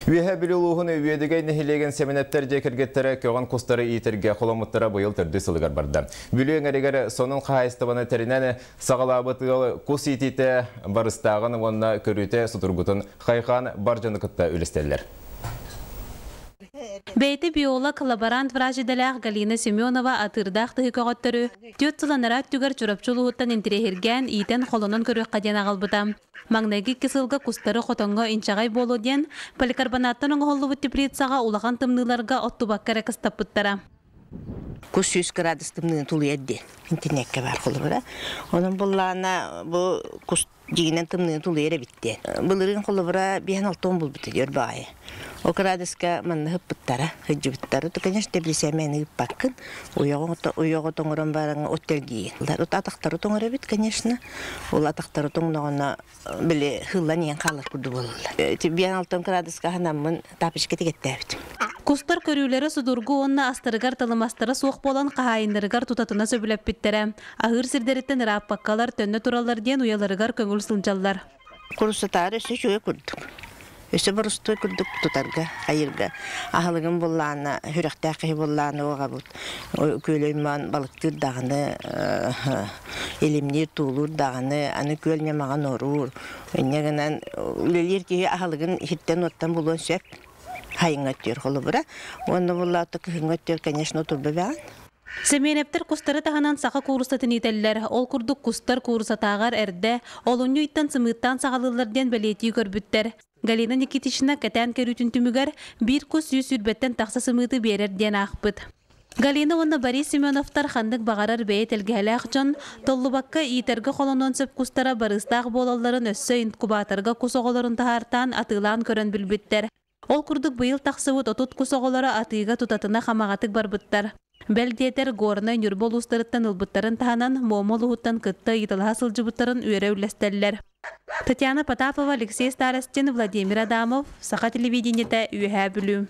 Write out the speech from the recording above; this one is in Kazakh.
Выведением Едигей нехилеген Семеновтер жекергеттері көған кустары итерге қоламыттара бұйыл түрді сылығар барды. Бүлең әрегер сонын қайыстыбаны тәрінәні сағалабытығы кус итеті барыстағын онына көріте сұтырғытын қайқан бар жаны күтті өлістелер. Бейті биолог лаборант вражиделях Галина Семенова атырдақ тыгықоғыттыры төт сыланара түгір чұрапчылуыттан интерехерген итен қолының көрік қаден ағалбыта. Маңнайғы кесілгі кустары қотонға инчағай болу ден поликарбонаттың оңғолы теплицаға улаған тымныларға оттубаққары кыстаппыттара. Кус 100 градус тымнын тулы едді. Интернетке бар қолы бұра. Оның бұллағына бұл кус дегенен тымнын тулы ері бітті. Бұлырын қолы бұра 5-6 бұл біті дер бағайы. О градуска манны хыппыттара, хыджы біттары. То, конечно, теплисемені хыппаққын. Уйоғы тоңырын барың оттергейін. От атақтары тоңыры бит, конечно. Ол атақтары тоңырына біле хылан ең қалар күрді болылар. 5-6 градуска ханамын тапышке тегетті әбітім. Кустар көрүлері судургу онна астырыгар талымастары соқ болан қағайындырыгар тұтатына сөбіліп біттері. Ағыр сірдереттен раппаққалар төнні туралар ден уяларыгар көңіл сылжалар. Құрысатары өсі жөе күрдік. Өсі бұрысты күрдік тұтарға, қайырға. Ағылығын болланы, хүріқтәқі болланы оға бұд. Көлейман балықтыр дағыны, елімнер туылыр дағыны, аны көліне маған орур. Өнегінен өлелер кеге ағылығын хиттен оттан болуын сөп. Хайыңаттер қолы бұра. Оны бұллаты күхіңаттер, конечно, тұрбы бән. Семеновтер кустары тағанан сақа курсатын етелілер. Ол күрдік кустар курсатағар әрді, олуны иттан сымыттан сағалыларден бәлеті көрбіттер. Галина Никитична кәтән көрітін түмігер бір кус 100 сүрбеттен тақса сымыты берерден ақпыт. Галина онна Борис Семеновтар хандық бағарар бәйет әлгәлі ақчан, толлыбаққа итергі қолынан сөп кустара барыстақ болаларын өссі инкубатарға кусоғыларын тағартан атылан көрін білбіттер. Ол күрдік бұйыл тақсывыт отут кусоғылары атыға тұтатына қамағатық барбыттар. Бәлдетер горны нүрбол ұстарыттан ұлбыттарын тағанан момол ұғыттан күтті етілға сылжыбыттарын үйері үлестелілер. Татьяна Потапова, Алексей Старостин, Владимир Адамов, Сақа телевидениеті үйе бүлі.